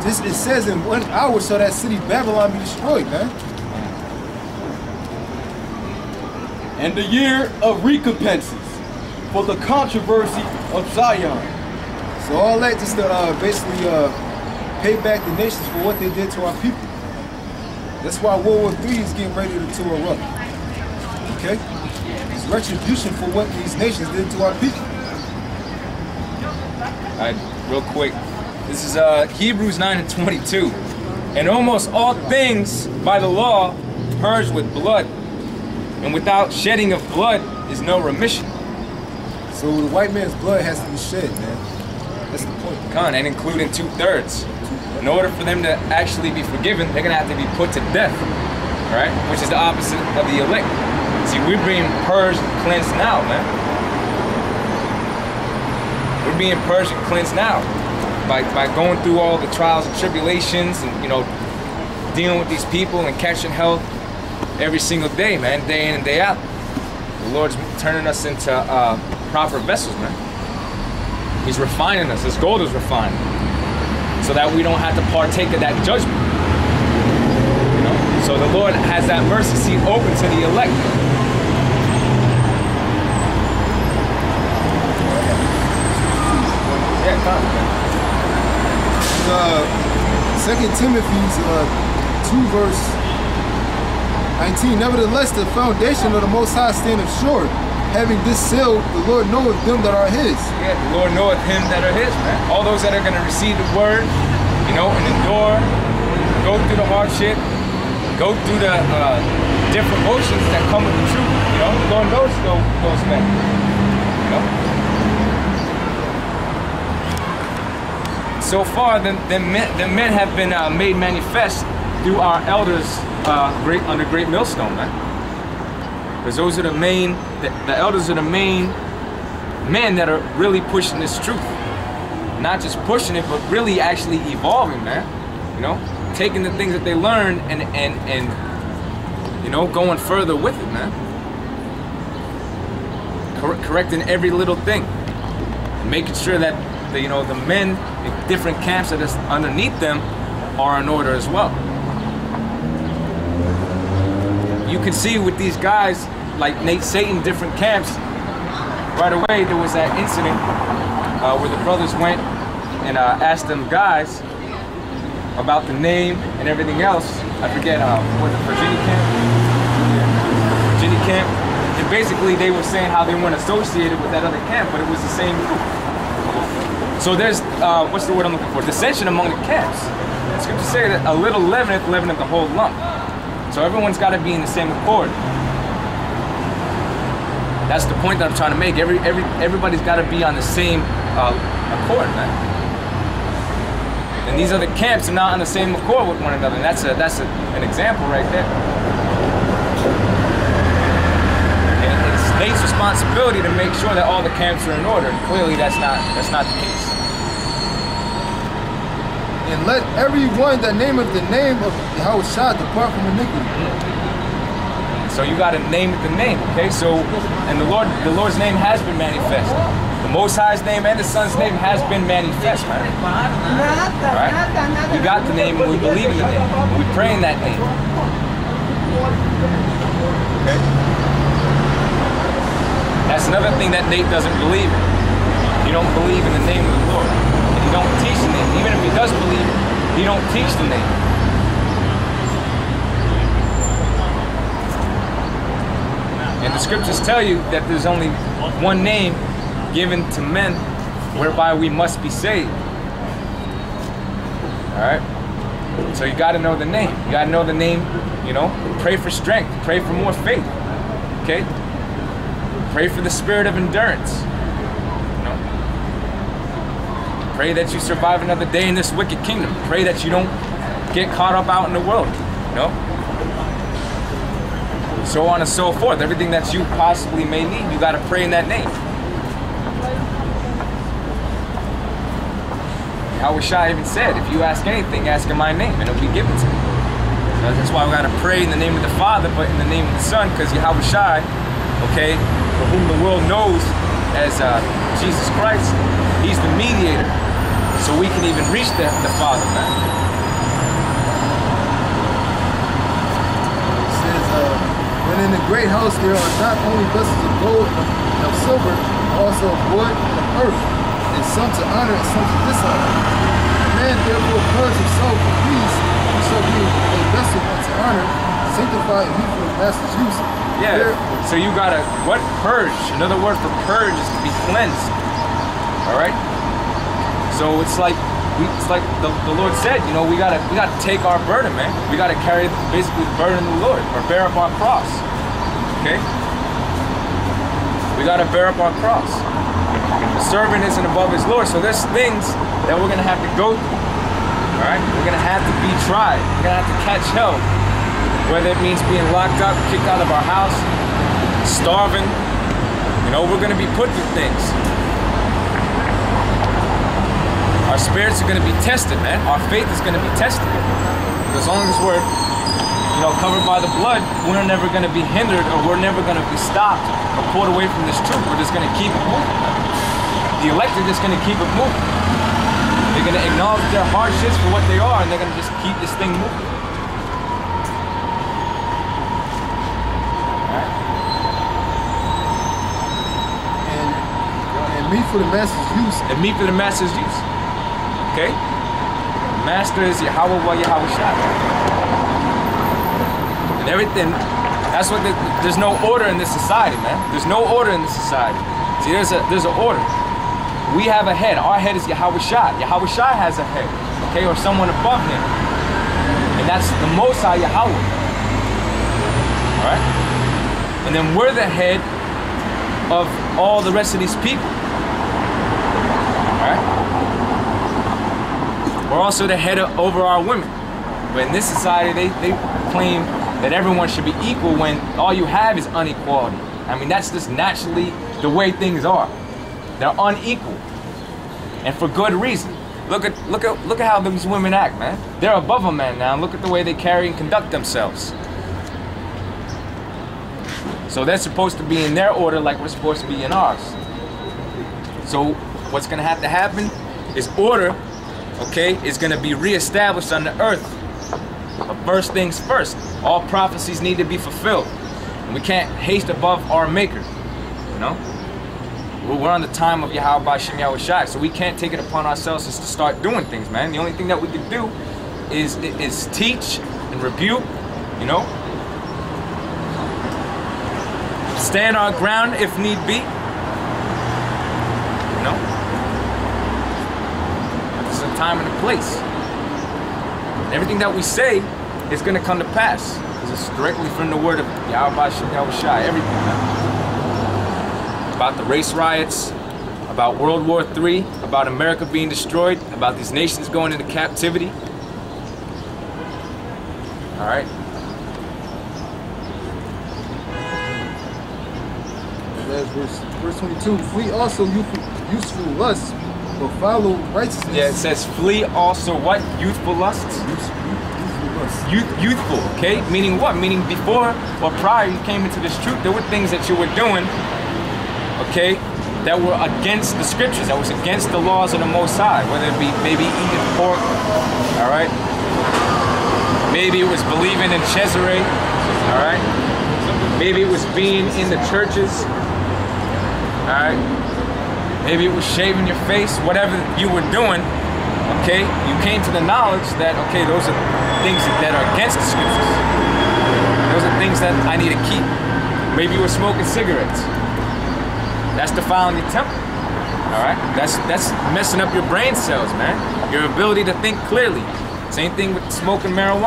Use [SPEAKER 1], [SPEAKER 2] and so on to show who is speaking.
[SPEAKER 1] This, it says in 1 hour shall that city Babylon be destroyed, man.
[SPEAKER 2] And the year of recompenses for the controversy of Zion.
[SPEAKER 1] So all that just to basically pay back the nations for what they did to our people. That's why World War III is getting ready to erupt. Okay? It's retribution for what these nations did to our people.
[SPEAKER 3] Alright, real quick. This is Hebrews 9:22. And almost all things by the law purged with blood. And without shedding of blood is no remission.
[SPEAKER 1] So the white man's blood has to be shed, man. That's the point.
[SPEAKER 3] And including 2/3. In order for them to actually be forgiven, they're gonna have to be put to death. Right? Which is the opposite of the elect. See, we're being purged and cleansed now, man. We're being purged and cleansed now. By going through all the trials and tribulations and, you know, dealing with these people and catching hell every single day, man, day in and day out. The Lord's turning us into proper vessels, man. He's refining us. His gold is refined, so that we don't have to partake of that judgment. You know, so the Lord has that mercy seat open to the elect. Yeah, come on.
[SPEAKER 1] 2 Timothy 2 verse 19. Nevertheless, the foundation of the Most High standeth sure, having this seal, the Lord knoweth them that are His.
[SPEAKER 3] Yeah, the Lord knoweth him that are His, man. All those that are going to receive the word, you know, and endure, go through the hardship, go through the different motions that come with the truth. You know, the Lord knows those men. You know. So far, the men have been made manifest through our elders under great millstone, man. Because those are the main, the elders are the main men that are really pushing this truth. Not just pushing it, but really actually evolving, man. You know, taking the things that they learned and you know, going further with it, man. Correcting every little thing, and making sure that you know, the men in different camps that is underneath them are in order as well. You can see with these guys like Nate Satan, different camps, right away there was that incident where the brothers went and asked them guys about the name and everything else. I forget, was it Virginia camp? Yeah. Virginia camp. And basically they were saying how they weren't associated with that other camp, but it was the same group. So there's, what's the word I'm looking for? Dissension among the camps. The scriptures say that a little leaveneth the whole lump. So everyone's got to be in the same accord. That's the point that I'm trying to make. Everybody's got to be on the same accord, man. And these other camps are not on the same accord with one another. And that's an example right there. And it's Nate's responsibility to make sure that all the camps are in order. And clearly that's not the case.
[SPEAKER 1] And let everyone that nameth the name of Yahushua depart from iniquity.
[SPEAKER 3] So you got to name it the name, okay? So, and the Lord's name has been manifest. The Most High's name and the Son's name has been manifest, man. Right? We got the name and we believe in the name. And we pray in that name. Okay? That's another thing that Nate doesn't believe in. He don't believe in the name of the Lord. And he don't teach the name. Even if he does believe it, he don't teach the name. And the scriptures tell you that there's only one name given to men whereby we must be saved. Alright? So you gotta know the name. You gotta know the name, you know. Pray for strength. Pray for more faith. Okay? Pray for the spirit of endurance. You know? Pray that you survive another day in this wicked kingdom. Pray that you don't get caught up out in the world. You know? So on and so forth. Everything that you possibly may need, you gotta pray in that name. Yahushua even said, if you ask anything, ask in my name, and it'll be given to you. So that's why we gotta pray in the name of the Father, but in the name of the Son, because Yahushua, okay, for whom the world knows as Jesus Christ, he's the mediator. So we can even reach the Father, man.
[SPEAKER 1] great house there are not only vessels of gold and of silver, but also of wood and of earth, and some to honor and some to dishonor. A man therefore purge himself from these, he shall be a vessel unto honor, sanctified and meet for the master's use.
[SPEAKER 3] Yeah, so you gotta, what? Purge. Another word for purge is to be cleansed. Alright? So it's like the Lord said, you know, we gotta take our burden, man. We gotta carry basically the burden of the Lord, or bear up our cross. Okay? We gotta bear up our cross. The servant isn't above his Lord, so there's things that we're gonna have to go through. Alright? We're gonna have to be tried. We're gonna have to catch hell. Whether it means being locked up, kicked out of our house, starving, you know, we're gonna be put through things. Our spirits are gonna be tested, man. Our faith is gonna be tested. As long as we're, you know, covered by the blood, we're never gonna be hindered, or we're never gonna be stopped or pulled away from this truth. We're just gonna keep it moving. The elect are just gonna keep it moving. They're gonna acknowledge their hardships for what they are, and they're gonna just keep this thing moving.
[SPEAKER 1] Meat for the master's use.
[SPEAKER 3] And meat for the master's use. Okay? The master is Yahweh wa Yahweh Shai. And everything, that's what, there's no order in this society, man. There's no order in this society. See, there's an order. We have a head. Our head is Yahweh Shai. Yahweh Shai has a head, okay, or someone above him. And that's the Most High Yahweh. All right? And then we're the head of all the rest of these people. We're also the head over our women. But in this society, they claim that everyone should be equal when all you have is inequality. I mean, that's just naturally the way things are. They're unequal, and for good reason. Look at how these women act, man. They're above a man now. Look at the way they carry and conduct themselves. So they're supposed to be in their order like we're supposed to be in ours. So what's going to have to happen is order, okay, is going to be reestablished on the earth. But first things first, all prophecies need to be fulfilled. And we can't haste above our Maker, you know? We're on the time of Yahweh B'Shem Yahweh Shai, so we can't take it upon ourselves just to start doing things, man. The only thing that we can do is teach and rebuke, you know? Stand our ground if need be, you know? There's a time and a place. And everything that we say is going to come to pass. Because it's directly from the word of Yahweh B'Shem Yahweh Shai, everything, man. About the race riots, about World War III, about America being destroyed, about these nations going into captivity. All right?
[SPEAKER 1] Verse 22, flee also youthful lusts, but follow righteousness.
[SPEAKER 3] Yeah, it says flee also what? Youthful lusts? Youthful, okay? Meaning what? Meaning before or prior you came into this truth, there were things that you were doing, okay, that were against the scriptures, that was against the laws of the Most High, whether it be maybe eating pork, all right? Maybe it was believing in Cesare, all right? Maybe it was being in the churches, all right? Maybe it was shaving your face, whatever you were doing, okay? You came to the knowledge that, okay, those are things that are against the scriptures. Those are things that I need to keep. Maybe you were smoking cigarettes. That's defiling your temple, all right? That's messing up your brain cells, man. Your ability to think clearly. Same thing with smoking marijuana.